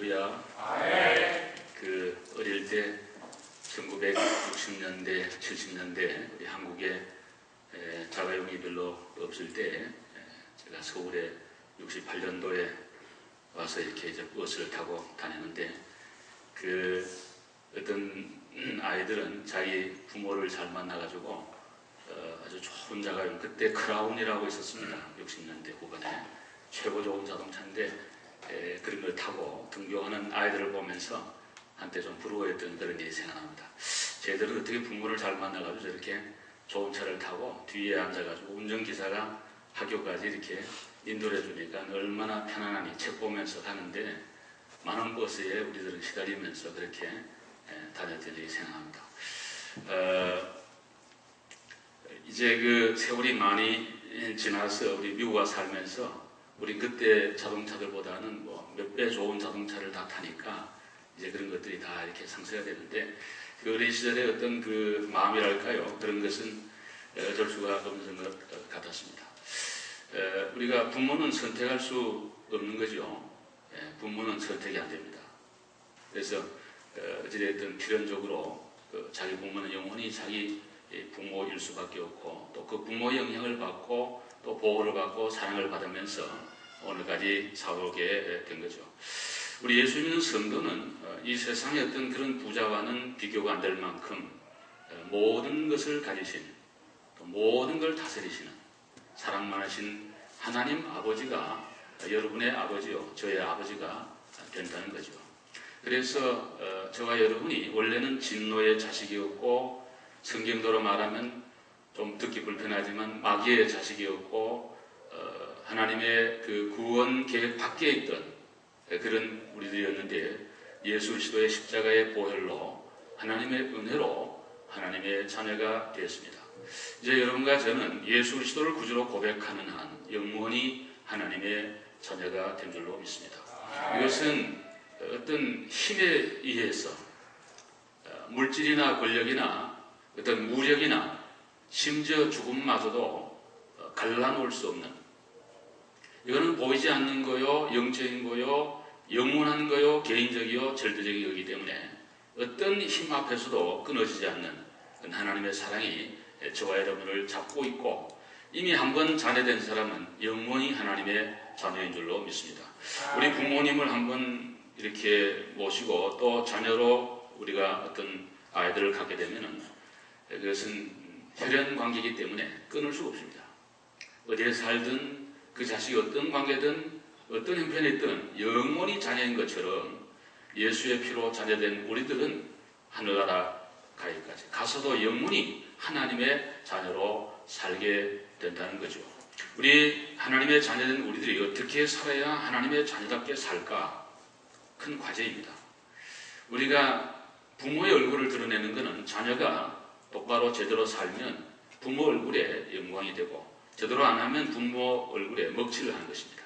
할렐루야. 어릴 때 1960년대, 70년대 우리 한국에 자가용이 별로 없을 때 제가 서울에 68년도에 와서 이렇게 이제 버스를 타고 다녔는데 어떤 아이들은 자기 부모를 잘 만나가지고 아주 좋은 자가용, 그때 크라운이라고 있었습니다. 60년대 후반에 최고 좋은 자동차인데 그런 걸 타고 등교하는 아이들을 보면서 한때 좀 부러워했던 그런 일이 생각납니다. 쟤들은 어떻게 부모를 잘 만나가지고 저렇게 좋은 차를 타고 뒤에 앉아가지고 운전기사가 학교까지 이렇게 인도를 해주니까 얼마나 편안하니 책 보면서 가는데 많은 버스에 우리들은 시달리면서 그렇게 다녔던 일이 생각납니다. 이제 세월이 많이 지나서 우리 미국 와서 살면서 우리 그때 자동차들보다는 몇 배 좋은 자동차를 다 타니까 이제 그런 것들이 다 이렇게 상쇄가 되는데 어린 시절의 어떤 마음이랄까요? 그런 것은 어쩔 수가 없는 것 같았습니다. 우리가 부모는 선택할 수 없는 거죠. 부모는 선택이 안 됩니다. 그래서 어찌됐든 필연적으로 자기 부모는 영원히 자기 부모일 수밖에 없고 또 그 부모의 영향을 받고 또 보호를 받고 사랑을 받으면서 오늘까지 살아오게 된 거죠. 우리 예수 믿는 성도는 이 세상의 어떤 그런 부자와는 비교가 안 될 만큼 모든 것을 가지신 또 모든 걸 다스리시는 사랑 많으신 하나님 아버지가 여러분의 아버지요 저의 아버지가 된다는 거죠. 그래서 저와 여러분이 원래는 진노의 자식이었고 성경대로 말하면 좀 듣기 불편하지만 마귀의 자식이었고 하나님의 구원 계획 밖에 있던 그런 우리들이었는데 예수 그리스도의 십자가의 보혈로 하나님의 은혜로 하나님의 자녀가 되었습니다. 이제 여러분과 저는 예수 그리스도를 구주로 고백하는 한 영원히 하나님의 자녀가 된 줄로 믿습니다. 이것은 어떤 힘에 의해서 물질이나 권력이나 어떤 무력이나 심지어 죽음마저도 갈라놓을 수 없는, 이거는 보이지 않는 거요, 영적인 거요, 영원한 거요, 개인적이요, 절대적인 거기 때문에 어떤 힘 앞에서도 끊어지지 않는 하나님의 사랑이 저와 여러분을 잡고 있고 이미 한번 자녀된 사람은 영원히 하나님의 자녀인 줄로 믿습니다. 우리 부모님을 한번 이렇게 모시고 또 자녀로 우리가 어떤 아이들을 갖게 되면은 그것은 혈연 관계이기 때문에 끊을 수가 없습니다. 어디에 살든 그 자식이 어떤 관계든 어떤 형편에 있든 영원히 자녀인 것처럼 예수의 피로 자녀된 우리들은 하늘나라 가기까지 가서도 영원히 하나님의 자녀로 살게 된다는 거죠. 우리 하나님의 자녀된 우리들이 어떻게 살아야 하나님의 자녀답게 살까? 큰 과제입니다. 우리가 부모의 얼굴을 드러내는 것은 자녀가 똑바로 제대로 살면 부모 얼굴에 영광이 되고 제대로 안 하면 부모 얼굴에 먹칠을 하는 것입니다.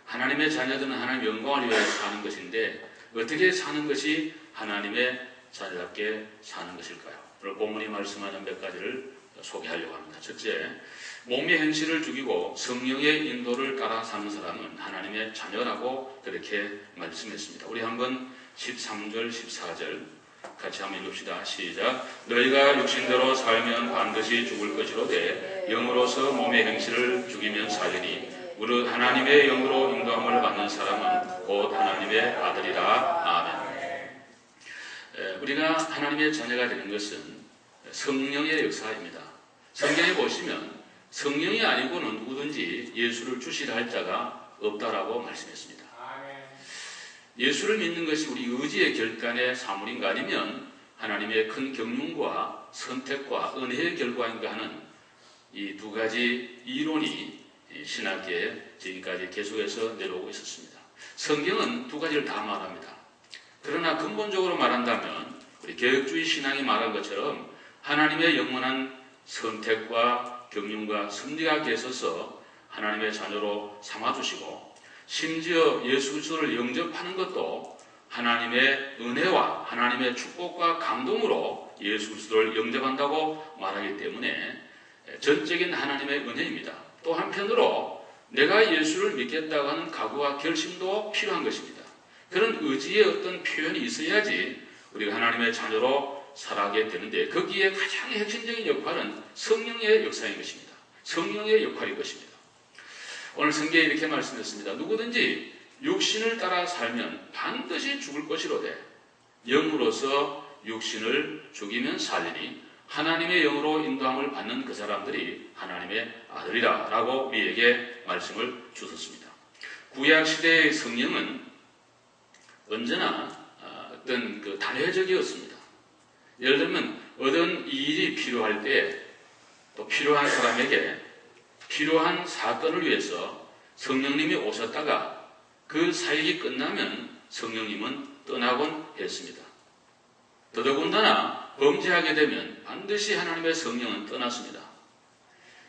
하나님의 자녀들은 하나님의 영광을 위하여 사는 것인데 어떻게 사는 것이 하나님의 자녀답게 사는 것일까요? 오늘 본문이 말씀하는 몇 가지를 소개하려고 합니다. 첫째, 몸의 행실을 죽이고 성령의 인도를 따라 사는 사람은 하나님의 자녀라고 그렇게 말씀했습니다. 우리 한번 13절, 14절 같이 한번 읽읍시다. 시작. 너희가 육신대로 살면 반드시 죽을 것이로되 영으로서 몸의 행실을 죽이면 사리니 무릇 하나님의 영으로 인도함을 받는 사람은 곧 하나님의 아들이라. 아멘. 우리가 하나님의 자녀가 되는 것은 성령의 역사입니다. 성경에 보시면 성령이 아니고는 누구든지 예수를 주시라 할 자가 없다라고 말씀했습니다. 예수를 믿는 것이 우리 의지의 결단의 사물인가 아니면 하나님의 큰 경륜과 선택과 은혜의 결과인가 하는 이 두 가지 이론이 신학계에 지금까지 계속해서 내려오고 있었습니다. 성경은 두 가지를 다 말합니다. 그러나 근본적으로 말한다면 우리 개혁주의 신앙이 말한 것처럼 하나님의 영원한 선택과 경륜과 섭리가 계셔서 하나님의 자녀로 삼아주시고 심지어 예수 그리스도를 영접하는 것도 하나님의 은혜와 하나님의 축복과 감동으로 예수 그리스도를 영접한다고 말하기 때문에 전적인 하나님의 은혜입니다. 또 한편으로 내가 예수를 믿겠다고 하는 각오와 결심도 필요한 것입니다. 그런 의지의 어떤 표현이 있어야지 우리가 하나님의 자녀로 살아가게 되는데, 거기에 가장 핵심적인 역할은 성령의 역사인 것입니다. 성령의 역할인 것입니다. 오늘 성경에 이렇게 말씀했습니다. 누구든지 육신을 따라 살면 반드시 죽을 것이로되 영으로서 육신을 죽이면 살리니 하나님의 영으로 인도함을 받는 그 사람들이 하나님의 아들이라 라고 우리에게 말씀을 주셨습니다. 구약시대의 성령은 언제나 어떤 그 단회적이었습니다. 예를 들면 어떤 일이 필요할 때 또 필요한 사람에게 필요한 사건을 위해서 성령님이 오셨다가 그 사역이 끝나면 성령님은 떠나곤 했습니다. 더더군다나 범죄하게 되면 반드시 하나님의 성령은 떠났습니다.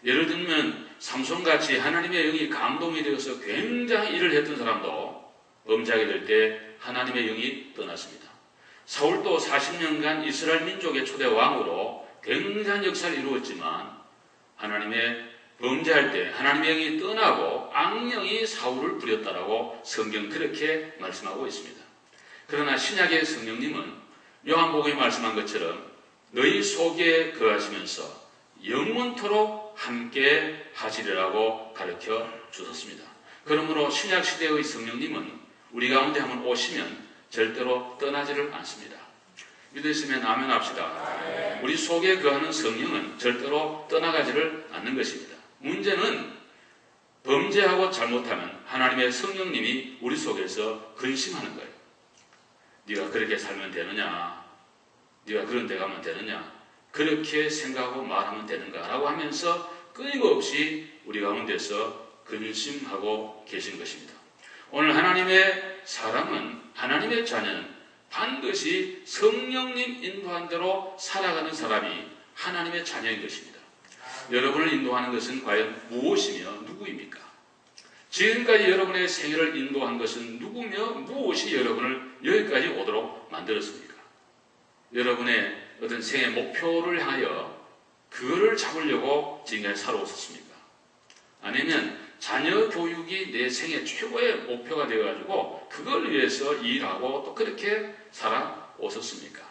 예를 들면 삼손같이 하나님의 영이 감동이 되어서 굉장히 일을 했던 사람도 범죄하게 될 때 하나님의 영이 떠났습니다. 사울도 40년간 이스라엘 민족의 초대 왕으로 굉장한 역사를 이루었지만 하나님의 범죄할 때 하나님의 영이 떠나고 악령이 사울을 부렸다라고 성경 그렇게 말씀하고 있습니다. 그러나 신약의 성령님은 요한복음에 말씀한 것처럼 너희 속에 거하시면서 영원토록 함께 하시리라고 가르쳐 주셨습니다. 그러므로 신약시대의 성령님은 우리 가운데 한번 오시면 절대로 떠나지를 않습니다. 믿으시면 아멘 합시다. 우리 속에 거하는 성령은 절대로 떠나가지를 않는 것입니다. 문제는 범죄하고 잘못하면 하나님의 성령님이 우리 속에서 근심하는 거예요. 네가 그렇게 살면 되느냐? 네가 그런 데 가면 되느냐? 그렇게 생각하고 말하면 되는가? 라고 하면서 끊임없이 우리 가운데서 근심하고 계신 것입니다. 오늘 하나님의 사람은, 하나님의 자녀는 반드시 성령님 인도한 대로 살아가는 사람이 하나님의 자녀인 것입니다. 여러분을 인도하는 것은 과연 무엇이며 누구입니까? 지금까지 여러분의 생애를 인도한 것은 누구며 무엇이 여러분을 여기까지 오도록 만들었습니까? 여러분의 어떤 생애 목표를 향하여 그거를 잡으려고 지금까지 살아오셨습니까? 아니면 자녀 교육이 내 생애 최고의 목표가 되어가지고 그걸 위해서 일하고 또 그렇게 살아오셨습니까?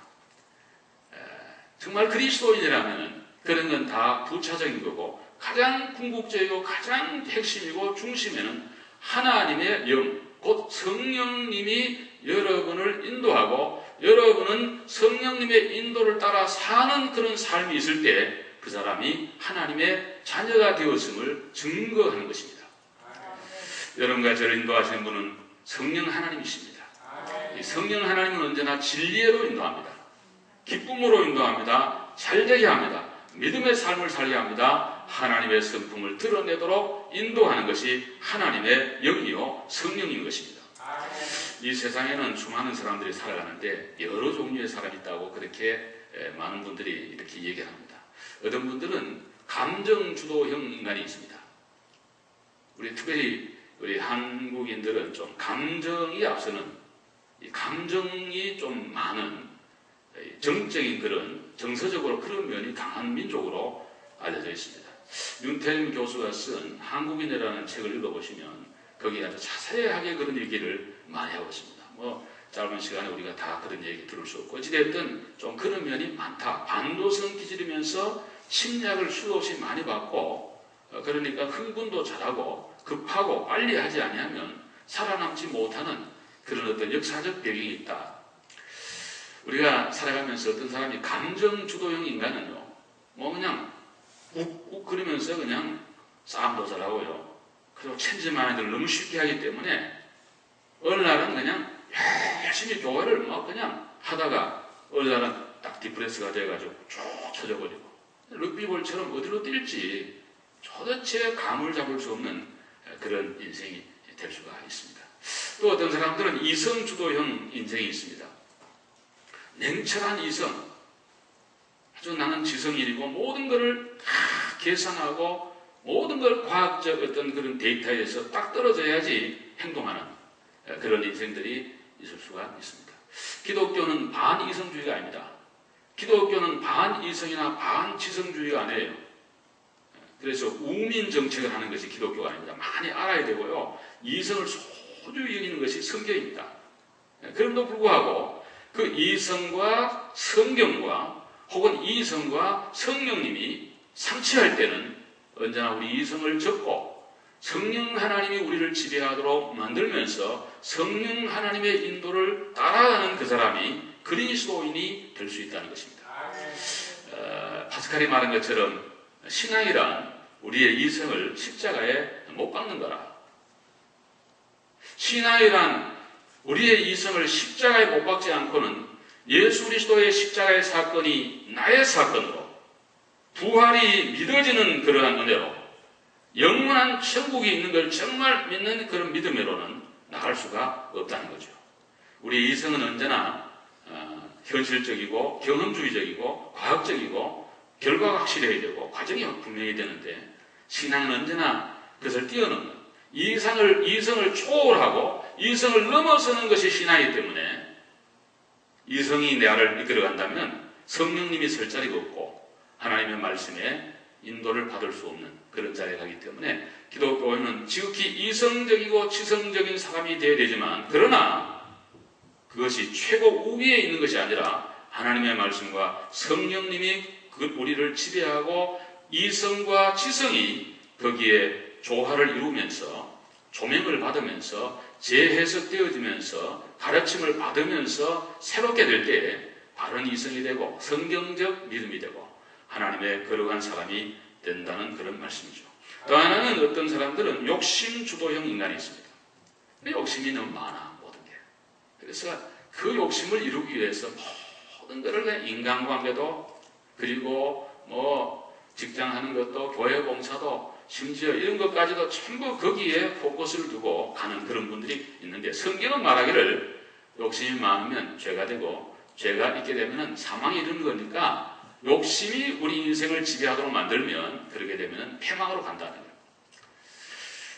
정말 그리스도인이라면 그런 건 다 부차적인 거고, 가장 궁극적이고 가장 핵심이고 중심에는 하나님의 영, 곧 성령님이 여러분을 인도하고 여러분은 성령님의 인도를 따라 사는 그런 삶이 있을 때 그 사람이 하나님의 자녀가 되었음을 증거하는 것입니다. 여러분과 저를 인도하시는 분은 성령 하나님이십니다. 이 성령 하나님은 언제나 진리로 인도합니다. 기쁨으로 인도합니다. 잘되게 합니다. 믿음의 삶을 살게 합니다. 하나님의 성품을 드러내도록 인도하는 것이 하나님의 영이요 성령인 것입니다. 이 세상에는 수많은 사람들이 살아가는데 여러 종류의 사람이 있다고 그렇게 많은 분들이 이렇게 얘기를 합니다. 어떤 분들은 감정주도형 인간이 있습니다. 특별히 우리 한국인들은 좀 감정이 앞서는, 감정이 좀 많은 정적인 그런, 정서적으로 그런 면이 강한 민족으로 알려져 있습니다. 윤태림 교수가 쓴 한국인이라는 책을 읽어보시면 거기에 아주 자세하게 그런 얘기를 많이 하고 있습니다. 짧은 시간에 우리가 다 그런 얘기 들을 수 없고, 어찌됐든 좀 그런 면이 많다. 반도성 기질이면서 침략을 수도 없이 많이 받고, 그러니까 흥분도 잘하고 급하고 빨리 하지 아니하면 살아남지 못하는 그런 어떤 역사적 배경이 있다. 우리가 살아가면서 어떤 사람이 감정주도형 인간은요, 그냥 욱욱 그러면서 그냥 싸움도 잘하고요. 그리고 체인지 마인드를 너무 쉽게 하기 때문에 어느 날은 그냥 열심히 교회를 그냥 하다가 어느 날은 딱 디프레스가 돼가지고 쭉 쳐져버리고, 럭비볼처럼 어디로 뛸지 도대체 감을 잡을 수 없는 그런 인생이 될 수가 있습니다. 또 어떤 사람들은 이성주도형 인생이 있습니다. 냉철한 이성, 아주 나는 지성인이고 모든 것을 다 계산하고 모든 걸 과학적 어떤 그런 데이터에서 딱 떨어져야지 행동하는 그런 인생들이 있을 수가 있습니다. 기독교는 반이성주의가 아닙니다. 기독교는 반이성이나 반지성주의가 아니에요. 그래서 우민 정책을 하는 것이 기독교가 아닙니다. 많이 알아야 되고요. 이성을 소중히 여기는 것이 성경입니다. 그럼에도 불구하고 그 이성과 성경과 혹은 이성과 성령님이 상치할 때는 언제나 우리 이성을 접고 성령 하나님이 우리를 지배하도록 만들면서 성령 하나님의 인도를 따라가는 그 사람이 그리스도인이 될 수 있다는 것입니다. 파스칼이 말한 것처럼 신앙이란 우리의 이성을 십자가에 못 박는 거라. 신앙이란 우리의 이성을 십자가에 못 박지 않고는 예수 그리스도의 십자가의 사건이 나의 사건으로 부활이 믿어지는 그러한 은혜로 영원한 천국이 있는 걸 정말 믿는 그런 믿음으로는 나갈 수가 없다는 거죠. 우리 이성은 언제나 현실적이고 경험주의적이고 과학적이고 결과가 확실해야 되고 과정이 분명히 되는데 신앙은 언제나 그것을 뛰어넘는 이성을 초월하고 이성을 넘어서는 것이 신앙이기 때문에 이성이 나를 이끌어간다면 성령님이 설 자리가 없고 하나님의 말씀에 인도를 받을 수 없는 그런 자리에 가기 때문에 기독교는 지극히 이성적이고 지성적인 사람이 되어야 되지만 그러나 그것이 최고 우위에 있는 것이 아니라 하나님의 말씀과 성령님이 우리를 지배하고 이성과 지성이 거기에 조화를 이루면서 조명을 받으면서 재해석되어지면서 가르침을 받으면서 새롭게 될 때에 바른 이성이 되고 성경적 믿음이 되고 하나님의 거룩한 사람이 된다는 그런 말씀이죠. 또 하나는 어떤 사람들은 욕심 주도형 인간이 있습니다. 욕심이 너무 많아 모든 게. 그래서 그 욕심을 이루기 위해서 모든 것을 인간관계도 그리고 직장 하는 것도 교회 봉사도 심지어 이런 것까지도 전부 거기에 포커스를 두고 가는 그런 분들이 있는데 성경은 말하기를 욕심이 많으면 죄가 되고 죄가 있게 되면 사망이 이르는 거니까 욕심이 우리 인생을 지배하도록 만들면 그렇게 되면 패망으로 간다는 거예요.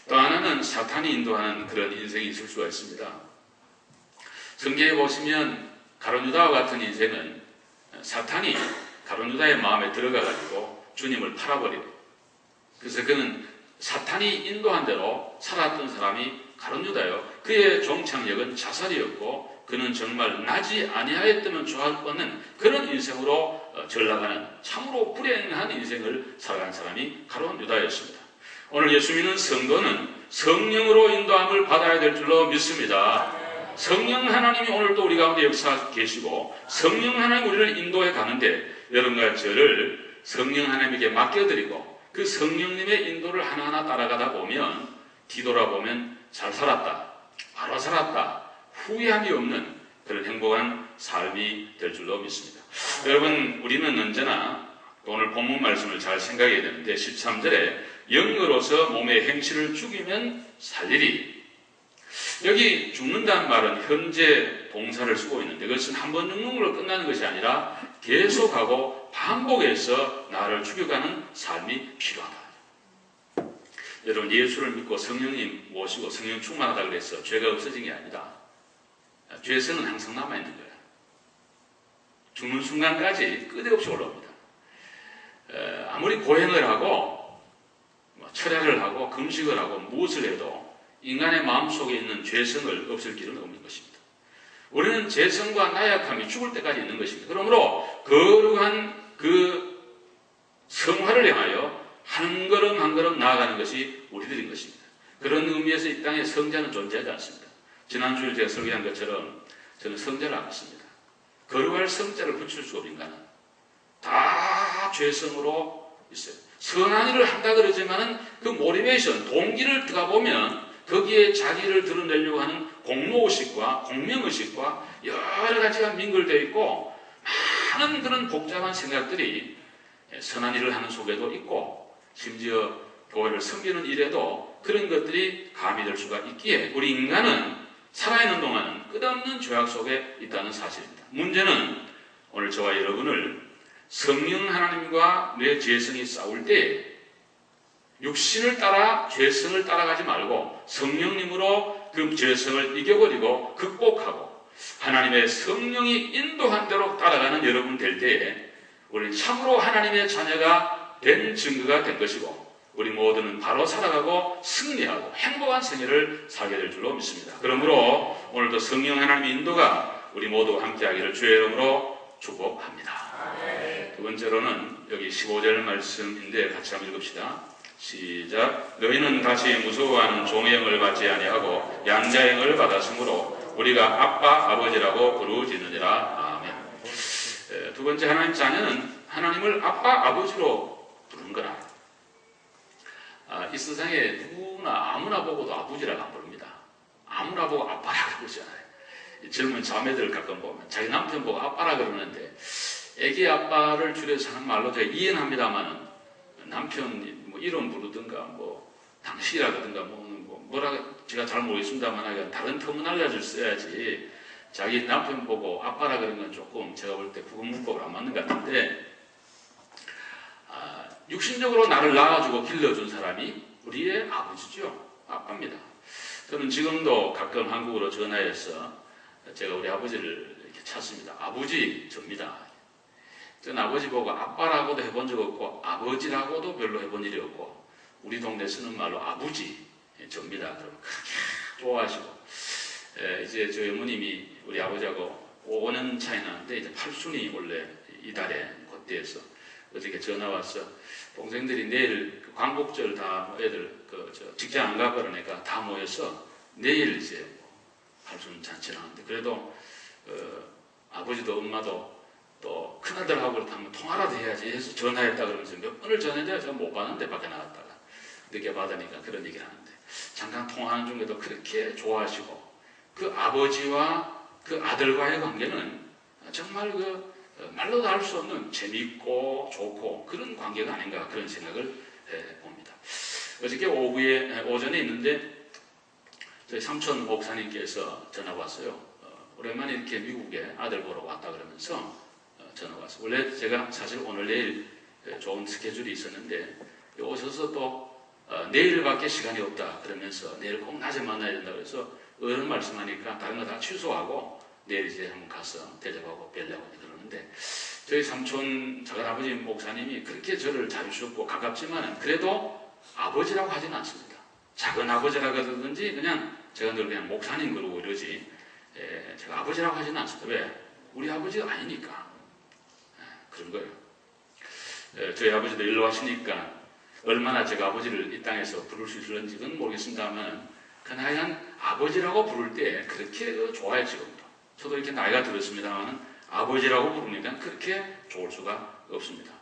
또 하나는 사탄이 인도하는 그런 인생이 있을 수가 있습니다. 성경에 보시면 가룟 유다와 같은 인생은 사탄이 가룟 유다의 마음에 들어가가지고 주님을 팔아버리고 그래서 그는 사탄이 인도한 대로 살았던 사람이 가룟 유다요. 그의 종착역은 자살이었고 그는 정말 나지 아니하였다면 좋을 뻔한 그런 인생으로 전락하는 참으로 불행한 인생을 살아간 사람이 가룟 유다였습니다. 오늘 예수 믿는 성도는 성령으로 인도함을 받아야 될 줄로 믿습니다. 성령 하나님이 오늘도 우리 가운데 역사하고 계시고 성령 하나님 우리를 인도해 가는데 여러분과 저를 성령 하나님에게 맡겨드리고 그 성령님의 인도를 하나하나 따라가다 보면 뒤돌아보면 잘 살았다, 바로 살았다, 후회함이 없는 그런 행복한 삶이 될 줄로 믿습니다. 여러분 우리는 언제나 오늘 본문 말씀을 잘 생각해야 되는데 13절에 영으로서 몸의 행실을 죽이면 살리리. 여기 죽는다는 말은 현재 동사를 쓰고 있는데 그것은 한 번 죽는 걸로 끝나는 것이 아니라 계속하고 반복해서 나를 죽여가는 삶이 필요하다. 여러분 예수를 믿고 성령님 모시고 성령 충만하다 그래서 죄가 없어진 게 아니다. 죄성은 항상 남아있는 거야. 죽는 순간까지 끝없이 올라옵니다. 아무리 고행을 하고 철학을 하고 금식을 하고 무엇을 해도 인간의 마음속에 있는 죄성을 없앨 길은 없는 것입니다. 우리는 죄성과 나약함이 죽을 때까지 있는 것입니다. 그러므로 거룩한 그 성화를 향하여 한 걸음 한 걸음 나아가는 것이 우리들인 것입니다. 그런 의미에서 이 땅에 성자는 존재하지 않습니다. 지난주에 제가 설교한 것처럼 저는 성자를 안 믿습니다. 거룩할 성자를 붙일 수 없는 인간은 다 죄성으로 있어요. 선한 일을 한다 그러지만은 그 모티베이션, 동기를 들어가 보면 거기에 자기를 드러내려고 하는 공로의식과 공명의식과 여러 가지가 민글되어 있고 많은 그런 복잡한 생각들이 선한 일을 하는 속에도 있고 심지어 교회를 섬기는 일에도 그런 것들이 가미될 수가 있기에 우리 인간은 살아있는 동안은 끝없는 죄악 속에 있다는 사실입니다. 문제는 오늘 저와 여러분을 성령 하나님과 내 죄성이 싸울 때 육신을 따라 죄성을 따라가지 말고 성령님으로 그 죄성을 이겨버리고 극복하고 하나님의 성령이 인도한 대로 따라가는 여러분 될 때에 우리는 참으로 하나님의 자녀가 된 증거가 된 것이고 우리 모두는 바로 살아가고 승리하고 행복한 생애를 살게 될 줄로 믿습니다. 그러므로 오늘도 성령 하나님의 인도가 우리 모두와 함께하기를 주의 이름으로 축복합니다. 두 번째로는 여기 15절 말씀인데 같이 한번 읽읍시다. 시작. 너희는 다시 무서워하는 종의 영을 받지 아니하고 양자의 영을 받았으므로 우리가 아빠 아버지라고 부르짖느니라. 아멘. 두 번째 하나님 자녀는 하나님을 아빠 아버지로 부르는 거라. 이 세상에 누구나 아무나 보고도 아버지라고 안 부릅니다. 아무나 보고 아빠라고 그러잖아요. 젊은 자매들 가끔 보면 자기 남편 보고 아빠라 그러는데 애기 아빠를 줄여서 하는 말로 제가 이해합니다만은 남편이 뭐 이름 부르든가 뭐 당신이라든가 뭐라 제가 잘 모르겠습니다만 다른 터미널리아를 써야지 자기 남편 보고 아빠라 그런 건 조금 제가 볼 때 국어문법으로 안 맞는 것 같은데 육신적으로 나를 낳아주고 길러준 사람이 우리의 아버지죠. 아빠입니다. 저는 지금도 가끔 한국으로 전화해서 제가 우리 아버지를 이렇게 찾습니다. 아버지 접니다. 저는 아버지 보고 아빠라고도 해본 적 없고 아버지라고도 별로 해본 일이 없고 우리 동네 쓰는 말로 아버지 접니다. 그럼 그렇게 좋아하시고 이제 저희 어머님이 우리 아버지하고 5년 차이 나는데 이제 팔순이 원래 이달에 그때에서 어저께 전화 왔어. 동생들이 내일 광복절 다 애들 직장 안 가고 그러니까 다 모여서 내일 이제 팔순 잔치를 하는데 그래도 아버지도 엄마도 또 큰아들하고 한번 통화라도 해야지 해서 전화했다 그러면서 몇 번을 전화해도 제가 못 받는데 밖에 나갔다가 늦게 받으니까 그런 얘기를 하는데 잠깐 통화하는 중에도 그렇게 좋아하시고 그 아버지와 그 아들과의 관계는 정말 말로도 할 수 없는 재미있고 좋고 그런 관계가 아닌가 그런 생각을 봅니다. 어저께 오전에 있는데 저희 삼촌 목사님께서 전화가 왔어요. 오랜만에 이렇게 미국에 아들 보러 왔다 그러면서 전화가 왔어요. 원래 제가 사실 오늘 내일 좋은 스케줄이 있었는데 오셔서 또 내일밖에 시간이 없다 그러면서 내일 꼭 낮에 만나야 된다 그래서 어른 말씀하니까 다른 거 다 취소하고 내일 이제 한번 가서 대접하고 뵈려고 그러는데 저희 삼촌 작은아버지 목사님이 그렇게 저를 자주셨고 가깝지만 그래도 아버지라고 하지는 않습니다. 작은아버지라고 하든지 그냥 제가 늘 그냥 목사님 그러고 이러지 제가 아버지라고 하지는 않습니다. 왜? 우리 아버지가 아니니까 그런 거예요. 저희 아버지도 일로 하시니까 얼마나 제가 아버지를 이 땅에서 부를 수 있을런지는 모르겠습니다만 그나양 아버지라고 부를 때 그렇게 좋아요. 지금도 저도 이렇게 나이가 들었습니다만 아버지라고 부르니까 그렇게 좋을 수가 없습니다.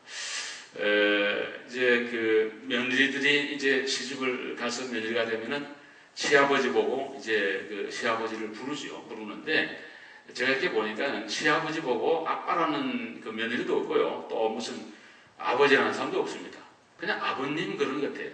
이제 그 며느리들이 이제 시집을 가서 며느리가 되면은 시아버지 보고 이제 그 시아버지를 부르는데 제가 이렇게 보니까 시아버지 보고 아빠라는 그 며느리도 없고요. 또 무슨 아버지라는 사람도 없습니다. 그냥 아버님 그런 것 같아요.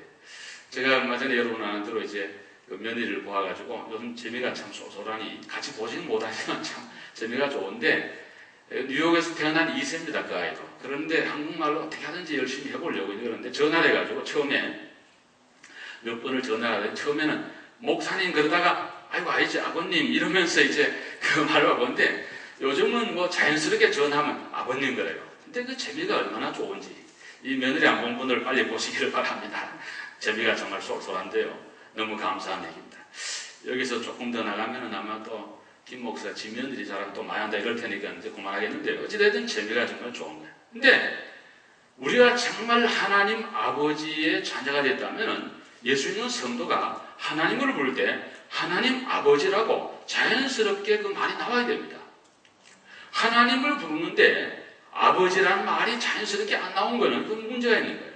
제가 얼마 전에 여러분 아는 대로 이제 그 며느리를 보아가지고 요즘 재미가 참 쏠쏠하니 같이 보지는 못하지만 참 재미가 좋은데 뉴욕에서 태어난 2세입니다. 그 아이도. 그런데 한국말로 어떻게 하든지 열심히 해보려고 그러는데 전화를 해가지고 처음에 몇 번을 전화를 하는데 처음에는 목사님 그러다가 아이고 아니지 아버님 이러면서 이제 그 말을 하는데 요즘은 뭐 자연스럽게 전화하면 아버님 그래요. 근데 그 재미가 얼마나 좋은지 이 며느리 안 본 분들 빨리 보시기를 바랍니다. 재미가 정말 쏠쏠한데요. 너무 감사한 얘기입니다. 여기서 조금 더 나가면은 아마 또 김 목사 지 며느리 자랑 또 많이 한다 이럴 테니까 이제 그만하겠는데 어찌됐든 재미가 정말 좋은 거예요. 근데 우리가 정말 하나님 아버지의 자녀가 됐다면은 예수 믿는 성도가 하나님을 부를 때 하나님 아버지라고 자연스럽게 그 말이 나와야 됩니다. 하나님을 부르는데 아버지라는 말이 자연스럽게 안 나온 거는 그 문제가 있는 거예요.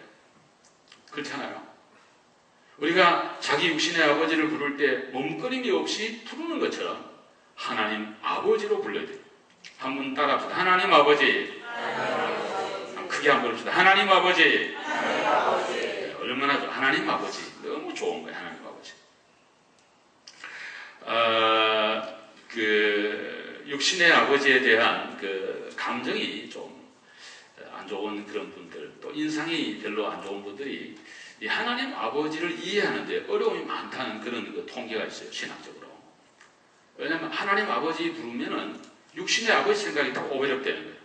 그렇잖아요. 우리가 자기 육신의 아버지를 부를 때 몸거림이 없이 부르는 것처럼 하나님 아버지로 불러야 돼요. 한번 따라합시다. 하나님 아버지. 크게 한번 부릅시다. 하나님 아버지. 네, 얼마나 좋아. 하나님 아버지. 너무 좋은 거예요. 하나님 아버지. 그 육신의 아버지에 대한 그 감정이 좀 안 좋은 그런 분들, 또 인상이 별로 안 좋은 분들이 이 하나님 아버지를 이해하는데 어려움이 많다는 그런 그 통계가 있어요. 신학적으로. 왜냐하면 하나님 아버지 부르면은 육신의 아버지 생각이 다 오버랩되는 거예요.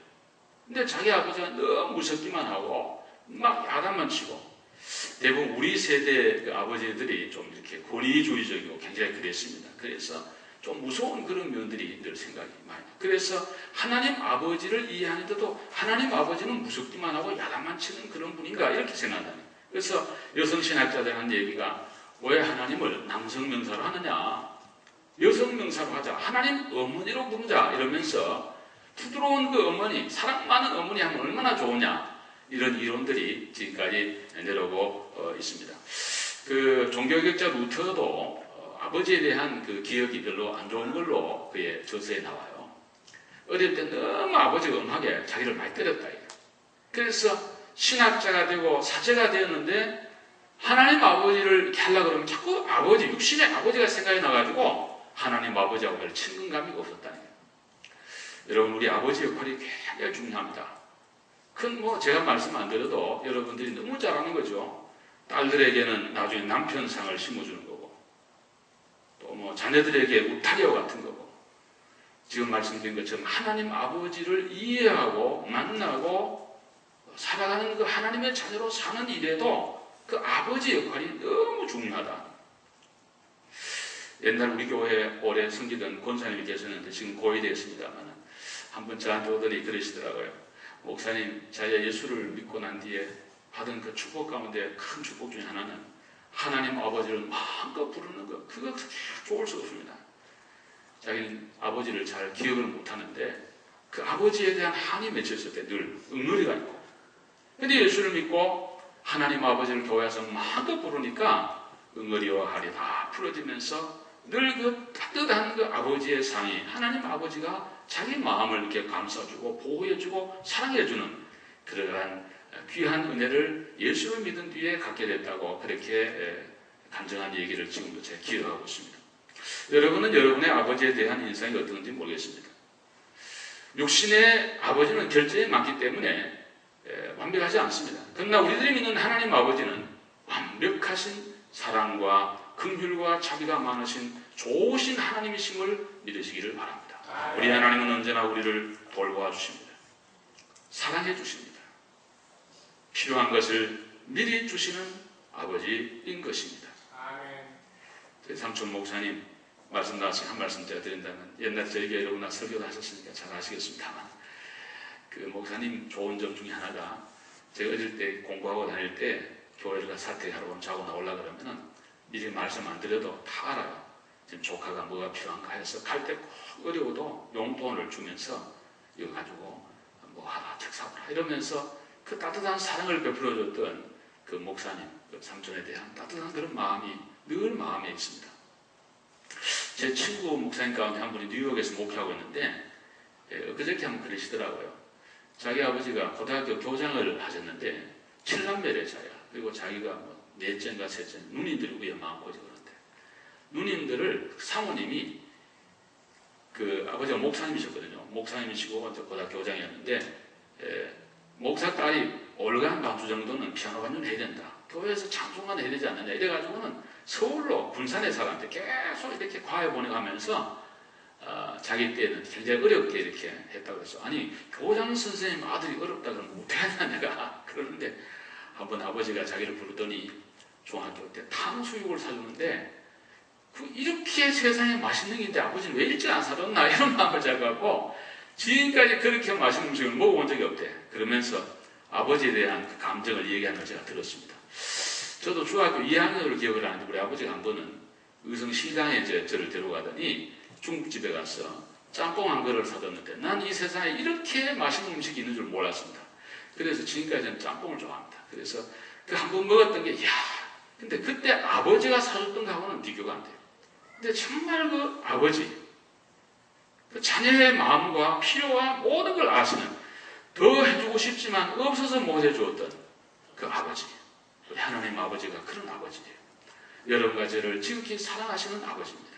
근데 자기 아버지가 너무 무섭기만 하고 막 야단만 치고 대부분 우리 세대 그 아버지들이 좀 이렇게 권위주의적이고 굉장히 그랬습니다. 그래서 좀 무서운 그런 면들이 늘 생각이 많이 나요. 그래서 하나님 아버지를 이해하는데도 하나님 아버지는 무섭기만 하고 야단만 치는 그런 분인가 이렇게 생각하는. 그래서 여성신학자들 한 얘기가 왜 하나님을 남성명사로 하느냐, 여성명사로 하자, 하나님 어머니로 부르자 이러면서 부드러운 그 어머니, 사랑 많은 어머니 하면 얼마나 좋으냐, 이런 이론들이 지금까지 내려오고 있습니다. 그 종교개혁자 루터도 아버지에 대한 그 기억이 별로 안 좋은 걸로 그의 저서에 나와요. 어릴 때 너무 아버지가 엄하게 자기를 많이 때렸다. 그래서 신학자가 되고 사제가 되었는데 하나님 아버지를 이렇게 하려고 그러면 자꾸 아버지, 육신의 아버지가 생각이 나가지고 하나님 아버지하고 별 친근감이 없었다는 거예요. 여러분, 우리 아버지 역할이 굉장히 중요합니다. 큰 제가 말씀 안 드려도 여러분들이 너무 잘 아는 거죠. 딸들에게는 나중에 남편상을 심어주는 거고, 또 자녀들에게 울타리와 같은 거고, 지금 말씀드린 것처럼 하나님 아버지를 이해하고 만나고 살아가는 그 하나님의 자녀로 사는 일에도 그 아버지 역할이 너무 중요하다. 옛날 우리 교회에 오래 섬기던 권사님이 계셨는데 지금 고위 되었습니다만, 한번 저한테 오더니 그러시더라고요. 목사님, 자기가 예수를 믿고 난 뒤에 받은 그 축복 가운데 큰 축복 중에 하나는 하나님 아버지를 마음껏 부르는 것. 그거 좋을 수 없습니다. 자기는 아버지를 잘 기억을 못하는데 그 아버지에 대한 한이 맺혔을 때 늘 응어리가 있고, 근데 예수를 믿고 하나님 아버지를 교회에서 마음껏 부르니까 응어리와 할이 다 풀어지면서 늘 그 따뜻한 그 아버지의 상이, 하나님 아버지가 자기 마음을 이렇게 감싸주고 보호해주고 사랑해주는 그러한 귀한 은혜를 예수를 믿은 뒤에 갖게 됐다고 그렇게 간증한 얘기를 지금도 제가 기억하고 있습니다. 여러분은 여러분의 아버지에 대한 인상이 어떤지 모르겠습니다. 육신의 아버지는 결점이 많기 때문에 완벽하지 않습니다. 그러나 우리들이 믿는 하나님 아버지는 완벽하신 사랑과 긍휼과 자비가 많으신 좋으신 하나님이심을 믿으시기를 바랍니다. 우리 하나님은 언제나 우리를 돌보아 주십니다. 사랑해 주십니다. 필요한 것을 미리 주시는 아버지인 것입니다. 저희 삼촌 목사님 말씀 나와서 한 말씀 제가 드린다면, 옛날 저희 교회 여러분 설교도 하셨으니까 잘 아시겠습니다만, 그 목사님 좋은 점 중에 하나가, 제가 어릴 때 공부하고 다닐 때 교회를 사퇴하러 자고 나오려고 그러면은 미리 말씀 안 드려도 다 알아요. 지금 조카가 뭐가 필요한가 해서 갈 때 꼭 어려워도 용돈을 주면서 이거 가지고 뭐 하나 책 사보라 이러면서 그 따뜻한 사랑을 베풀어줬던 그 목사님, 그 삼촌에 대한 따뜻한 그런 마음이 늘 마음에 있습니다. 제 친구 목사님 가운데 한 분이 뉴욕에서 목회하고 있는데 그저께 한번 그러시더라고요. 자기 아버지가 고등학교 교장을 하셨는데 7남매래자야. 그리고 자기가 넷째인가 셋째, 누님들이 위에 많고 그런데 누님들을 사모님이, 그 아버지가 목사님이셨거든요. 목사님이시고 고등학교 교장이었는데 목사 딸이 올간 반주 정도는 피아노 반주는 해야 된다. 교회에서 찬송만 해야 되지 않느냐. 이래가지고는 서울로 군산에 살았는데 계속 이렇게 과외 보내가면서 자기 때는 굉장히 어렵게 이렇게 했다고 해서, 아니 교장 선생님 아들이 어렵다 그러면 못하냐 내가 그러는데, 한번 아버지가 자기를 부르더니 중학교 때 탕수육을 사주는데, 이렇게 세상에 맛있는 게 있는데 아버지는 왜 일찍 안 사줬나 이런 마음을 잡고 지금까지 그렇게 맛있는 음식을 먹어본 적이 없대. 그러면서 아버지에 대한 그 감정을 얘기하는 걸 제가 들었습니다. 저도 중학교 2학년으로 기억을 하는데 우리 아버지가 한 번은 의성시장에 저를 데려가더니 중국집에 가서 짬뽕 한 그릇을 사줬는데, 난 이 세상에 이렇게 맛있는 음식이 있는 줄 몰랐습니다. 그래서 지금까지 저는 짬뽕을 좋아합니다. 그래서 그 한 번 먹었던 게, 근데 그때 아버지가 사줬던 거하고는 비교가 안 돼요. 근데 정말 그 아버지, 그 자녀의 마음과 필요와 모든 걸 아시는, 더 해주고 싶지만 없어서 못 해주었던 그 아버지, 우리 하나님 아버지가 그런 아버지예요. 여러분과 저를 지극히 사랑하시는 아버지입니다.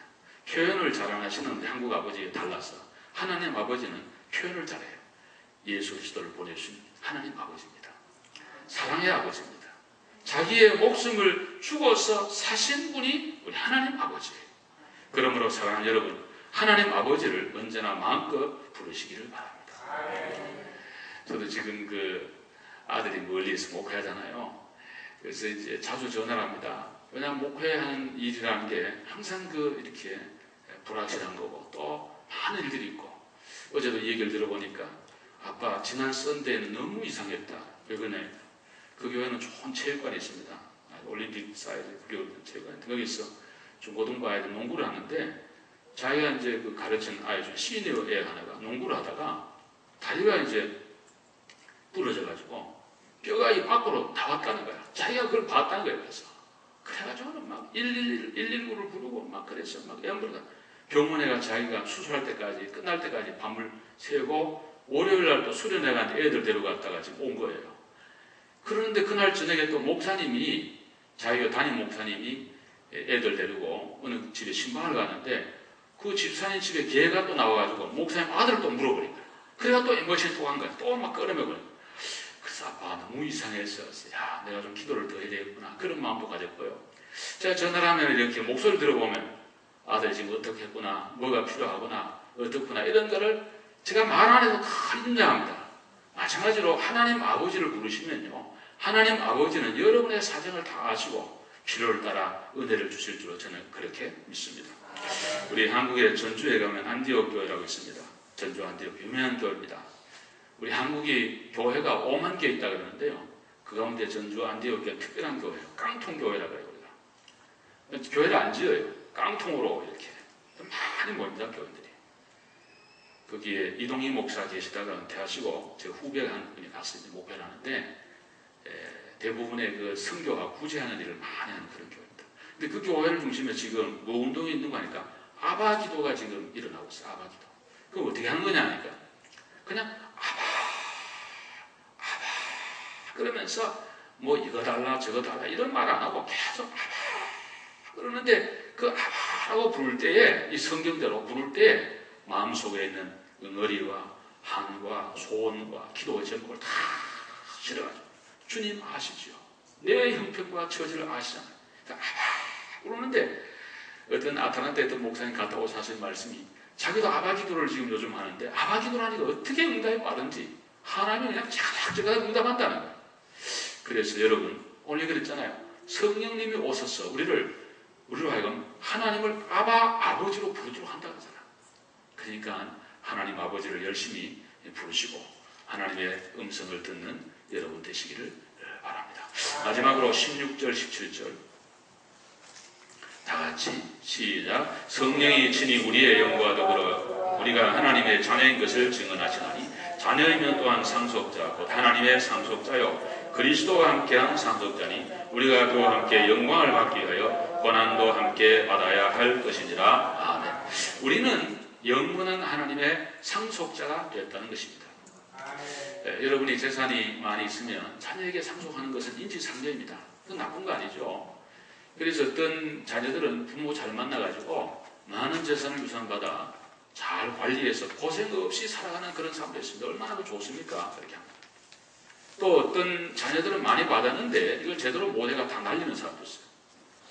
표현을 잘하시는 한국 아버지에 달라서 하나님 아버지는 표현을 잘해요. 예수 그리스도를 보내주신 하나님 아버지입니다. 사랑의 아버지입니다. 자기의 목숨을 주고서 사신 분이 우리 하나님 아버지예요. 그러므로 사랑하는 여러분, 하나님 아버지를 언제나 마음껏 부르시기를 바랍니다. 저도 지금 그 아들이 멀리서 목회하잖아요. 그래서 이제 자주 전화를 합니다. 왜냐하면 목회하는 일이라는 게 항상 이렇게 불확실한 거고 또 많은 일들이 있고, 어제도 얘기를 들어보니까 아빠 지난 썬데이는 너무 이상했다. 왜 그러냐, 그 교회는 좋은 체육관이 있습니다. 올림픽 사이즈 체육관. 거기서 중고등부 아이들 농구를 하는데 자기가 이제 그 가르친 아이 중 시니어 애 하나가 농구를 하다가 다리가 이제 부러져가지고 뼈가 이 밖으로 나왔다는 거야. 자기가 그걸 봤다는 거야. 그래가지고는 막 119를 부르고 막 그랬어. 막 애물다. 병원에 가 자기가 수술할 때까지, 끝날 때까지 밤을 새고 월요일 날 또 수련회 간 애들 데려갔다가 지금 온 거예요. 그러는데 그날 저녁에 또 목사님이, 자기가 담임 목사님이 애들 데리고 어느 집에 신방을 가는데 그 집사님 집에 개가 또 나와가지고 목사님 아들을 또 물어버린 거야. 그래가 또 엠버시를 또 간 거야. 또 막 끌어매버린 거야. 그래서 아빠 너무 이상했어. 야, 내가 좀 기도를 더 해야 되겠구나. 그런 마음도 가졌고요. 제가 전화를 하면 이렇게 목소리를 들어보면 아들 지금 어떻게 했구나, 뭐가 필요하구나, 어떻구나, 이런 거를 제가 말 안 해도 다 인정합니다. 마찬가지로 하나님 아버지를 부르시면요, 하나님 아버지는 여러분의 사정을 다 아시고 필요를 따라 은혜를 주실 줄로 저는 그렇게 믿습니다. 우리 한국의 전주에 가면 안디옥 교회라고 있습니다. 전주 안디옥 유명한 교회입니다. 우리 한국이 교회가 5만 개 있다 그러는데요, 그 가운데 전주 안디옥 교회는 특별한 교회예요. 깡통교회라고 해요. 우리가 교회를 안 지어요. 깡통으로 이렇게 많이 모입니다. 교인들이. 거기에 이동희 목사 계시다가 은퇴하시고 제 후배가 한 분이 가서 이제 목회를 하는데 대부분의 그 선교와 구제하는 일을 많이 하는 그런 교회입니다. 근데 그 교회를 중심에 지금 뭐 운동이 있는 거 하니까 아바 기도가 지금 일어나고 있어요. 아바 기도. 그럼 어떻게 하는 거냐 하니까 그냥 아바 그러면서 뭐 이거 달라 저거 달라 이런 말 안 하고 계속 아바 그러는데 그 아바라고 부를 때에, 이 성경대로 부를 때에 마음속에 있는 응어리와 한과 소원과 기도의 제목을 다 실어가지고 주님 아시죠? 내 형편과 처지를 아시잖아요. 그러니까 아바 그러는데 어떤 아틀란타에 있던 목사님 갔다 오셔서 하신 말씀이, 자기도 아바 기도를 지금 요즘 하는데 아바 기도를 하니까 어떻게 응답이 빠른지 하나님이 그냥 자각자각 응답한다는 거예요. 그래서 여러분 오늘 그랬잖아요. 성령님이 오셔서 우리로 하여금 하나님을 아버지로 부르도록 한다고 하잖아요. 그러니까 하나님 아버지를 열심히 부르시고 하나님의 음성을 듣는 여러분 되시기를 바랍니다. 마지막으로 16절 17절 다 같이 시작. 성령이 친히 우리의 영과 더불어 우리가 하나님의 자녀인 것을 증언하시나니 자녀이면 또한 상속자 곧 하나님의 상속자요 그리스도와 함께한 상속자니 우리가 그와 함께 영광을 받기 위하여 고난도 함께 받아야 할 것이니라. 아멘. 우리는 영원한 하나님의 상속자가 됐다는 것입니다. 여러분이 재산이 많이 있으면 자녀에게 상속하는 것은 인지상정입니다. 그건 나쁜 거 아니죠. 그래서 어떤 자녀들은 부모 잘 만나가지고 많은 재산을 유산받아 잘 관리해서 고생 없이 살아가는 그런 사람도 있습니다. 얼마나 좋습니까? 그렇게 합니다. 또 어떤 자녀들은 많이 받았는데 이걸 제대로 못해가 다 날리는 사람도 있어요.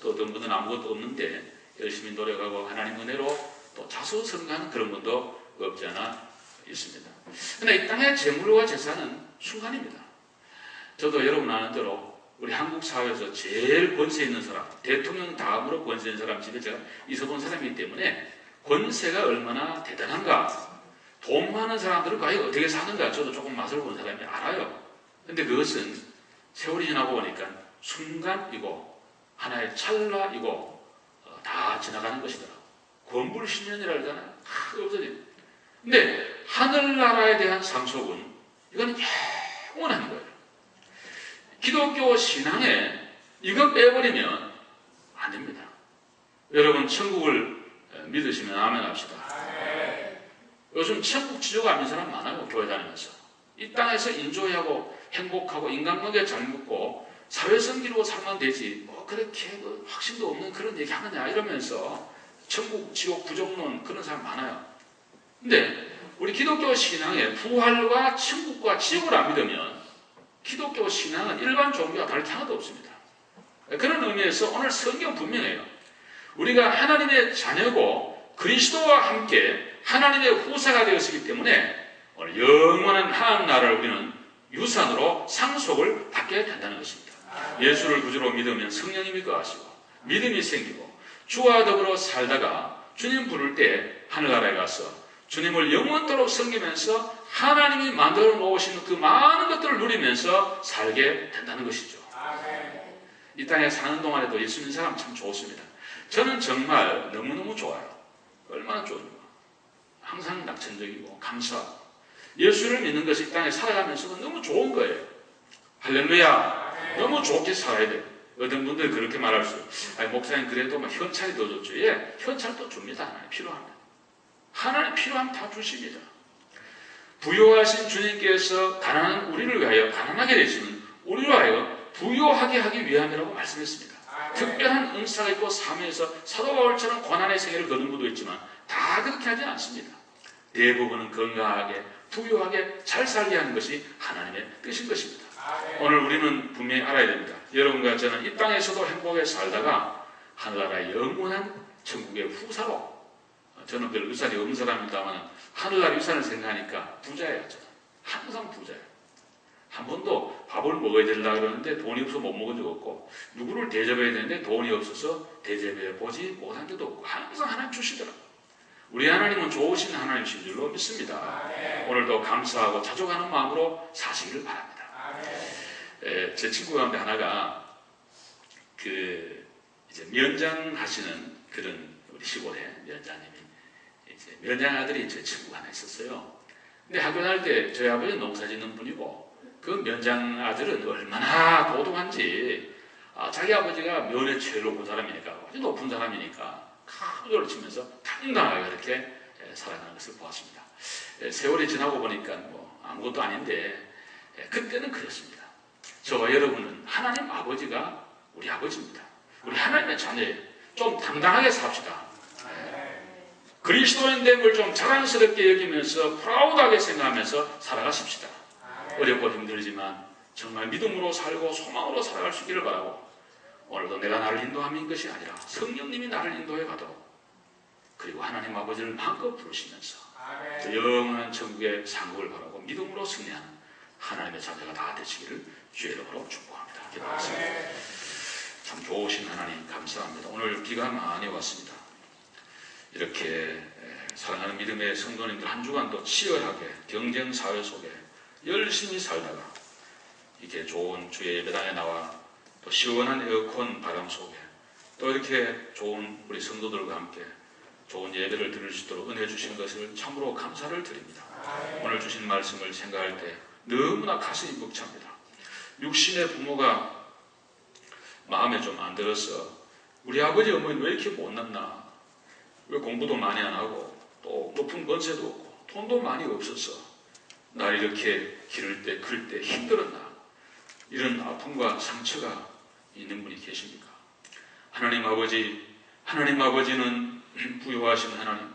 또 어떤 분은 아무것도 없는데 열심히 노력하고 하나님 은혜로 또 자수성가하는 그런 분도 없지 않아 있습니다. 그런데 이 땅의 재물과 재산은 순간입니다. 저도 여러분 아는 대로 우리 한국 사회에서 제일 권세 있는 사람, 대통령 다음으로 권세 있는 사람 집에 제가 있어본 사람이기 때문에 권세가 얼마나 대단한가, 돈 많은 사람들은 과연 어떻게 사는가 저도 조금 맛을 본 사람이 알아요. 근데 그것은 세월이 지나고 보니까 순간이고 하나의 찰나이고 다 지나가는 것이더라고. 권불신년이라 그러잖아요. 다 없어져요. 근데 하늘나라에 대한 상속은 이건 영원한 거예요. 기독교 신앙에 이거 빼버리면 안 됩니다. 여러분 천국을 믿으시면 아멘 합시다. 요즘 천국 지옥 안 믿는 사람 많아요. 교회 다니면서. 이 땅에서 인조하고 행복하고 인간관계 잘 묻고 사회성 기로 살면 되지 뭐 그렇게 확신도 없는 그런 얘기 하느냐 이러면서 천국 지옥 부정론 그런 사람 많아요. 근데 우리 기독교 신앙에 부활과 천국과 지옥을 안 믿으면 기독교 신앙은 일반 종교와 다를 게 하나도 없습니다. 그런 의미에서 오늘 성경 분명해요. 우리가 하나님의 자녀고 그리스도와 함께 하나님의 후사가 되었기 때문에 오늘 영원한 하나님 나라를 우리는 유산으로 상속을 받게 된다는 것입니다. 예수를 구주로 믿으면 성령님이 거하시고 믿음이 생기고 주와 더불어 살다가 주님 부를 때 하늘나라에 가서 주님을 영원토록 섬기면서 하나님이 만들어 놓으신 그 많은 것들을 누리면서 살게 된다는 것이죠. 이 땅에 사는 동안에도 예수 믿는 사람 참 좋습니다. 저는 정말 너무너무 좋아요. 얼마나 좋은가. 항상 낙천적이고 감사하고 예수를 믿는 것이 이 땅에 살아가면서도 너무 좋은 거예요. 할렐루야. 너무 좋게 살아야 돼요. 어떤 분들이 그렇게 말할 수 있어요. 목사님 그래도 막 현찰이 더 좋죠. 예, 현찰도 줍니다. 하나님 필요합니다. 하나님 필요하면 다 주십니다. 부요하신 주님께서 가난한 우리를 위하여 가난하게 되시는 우리를 위하여 부요하게 하기 위함이라고 말씀했습니다. 특별한 은사가 있고 삶에서 사도 바울처럼 고난의 생애를 거둔 분도 있지만 다 그렇게 하지 않습니다. 대부분은 건강하게 부유하게 잘 살게 하는 것이 하나님의 뜻인 것입니다. 오늘 우리는 분명히 알아야 됩니다. 여러분과 저는 이 땅에서도 행복하게 살다가 하늘나라의 영원한 천국의 후사로, 저는 별 의산이 없는 사람입니다만 하늘나라 유산을 생각하니까 부자예요. 저는 항상 부자예요. 한 번도 밥을 먹어야 되려고 그러는데 돈이 없어서 못 먹은 적 없고, 누구를 대접해야 되는데 돈이 없어서 대접해 보지 못한 적도 없고, 항상 하나님 주시더라고요. 우리 하나님은 좋으신 하나님이신 줄로 믿습니다. 오늘도 감사하고 자족하는 마음으로 사시기를 바랍니다. 제 친구 가운데 하나가 이제 면장하시는 그런 우리 시골에 면장님이 이제 면장 아들이 제 친구가 하나 있었어요. 근데 학교 다닐 때 저희 아버지는 농사 짓는 분이고 그 면장 아들은 얼마나 도둑한지, 자기 아버지가 면의 제일 높은 사람이니까, 아주 높은 사람이니까 카드를 치면서 당당하게 그렇게 살아가는 것을 보았습니다. 세월이 지나고 보니까 뭐 아무것도 아닌데 그때는 그랬습니다. 저와 여러분은 하나님 아버지가 우리 아버지입니다. 우리 하나님의 자녀예요. 좀 당당하게 삽시다. 그리스도인됨을 좀 자랑스럽게 여기면서 프라우드하게 생각하면서 살아가십시다. 어렵고 힘들지만 정말 믿음으로 살고 소망으로 살아갈 수 있기를 바라고, 오늘도 내가 나를 인도하는 것이 아니라 성령님이 나를 인도해 가도록, 그리고 하나님 아버지를 마음껏 부르시면서 그 영원한 천국의 상급을 바라고 믿음으로 승리하는 하나님의 자녀가 다 되시기를 주의 이름으로 축복합니다. 기도하겠습니다. 참 좋으신 하나님 감사합니다. 오늘 비가 많이 왔습니다. 이렇게 사랑하는 믿음의 성도님들 한 주간도 치열하게 경쟁 사회 속에 열심히 살다가 이렇게 좋은 주의 예배당에 나와 또 시원한 에어컨 바람 속에 또 이렇게 좋은 우리 성도들과 함께 좋은 예배를 드릴 수 있도록 은혜 주신 것을 참으로 감사를 드립니다. 오늘 주신 말씀을 생각할 때 너무나 가슴이 벅찹니다. 육신의 부모가 마음에 좀 안 들어서 우리 아버지 어머니는 왜 이렇게 못났나, 왜 공부도 많이 안 하고 또 높은 권세도 없고 돈도 많이 없어서 날 이렇게 기를 때 클 때 힘들었나, 이런 아픔과 상처가 있는 분이 계십니까? 하나님 아버지는 부유하신 하나님,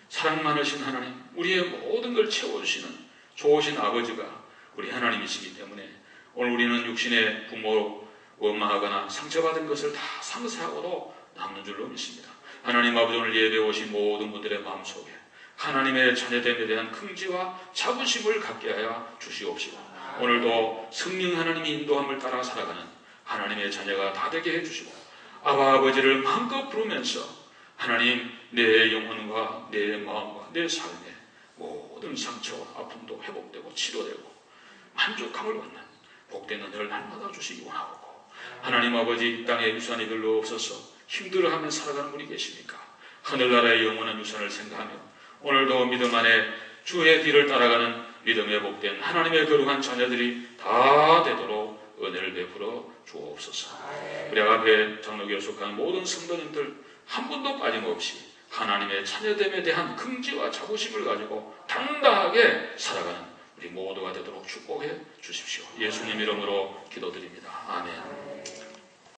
사랑 많으신 하나님, 우리의 모든 걸 채워주시는 좋으신 아버지가 우리 하나님이시기 때문에 오늘 우리는 육신의 부모로 원망하거나 상처받은 것을 다 상쇄하고도 남는 줄로 믿습니다. 하나님 아버지, 오늘 예배 오신 모든 분들의 마음속에 하나님의 자녀됨에 대한 긍지와 자부심을 갖게 하여 주시옵시고, 오늘도 성령 하나님이 인도함을 따라 살아가는 하나님의 자녀가 다 되게 해주시고, 아바 아버지를 마음껏 부르면서 하나님, 내 영혼과 내 마음과 내 삶의 모든 상처와 아픔도 회복되고 치료되고 만족함을 받는 복된 은혜를 날마다 주시기 원하고, 하나님 아버지, 이 땅에 유산이 별로 없어서 힘들어하며 살아가는 분이 계십니까? 하늘나라의 영원한 유산을 생각하며 오늘도 믿음 안에 주의 뒤를 따라가는 믿음에 복된 하나님의 거룩한 자녀들이 다 되도록 은혜를 베풀어 주옵소서. 우리 앞에 장로교에 속한 모든 성도님들 한 분도 빠짐없이 하나님의 자녀됨에 대한 긍지와 자부심을 가지고 당당하게 살아가는 우리 모두가 되도록 축복해 주십시오. 예수님 이름으로 기도드립니다. 아멘.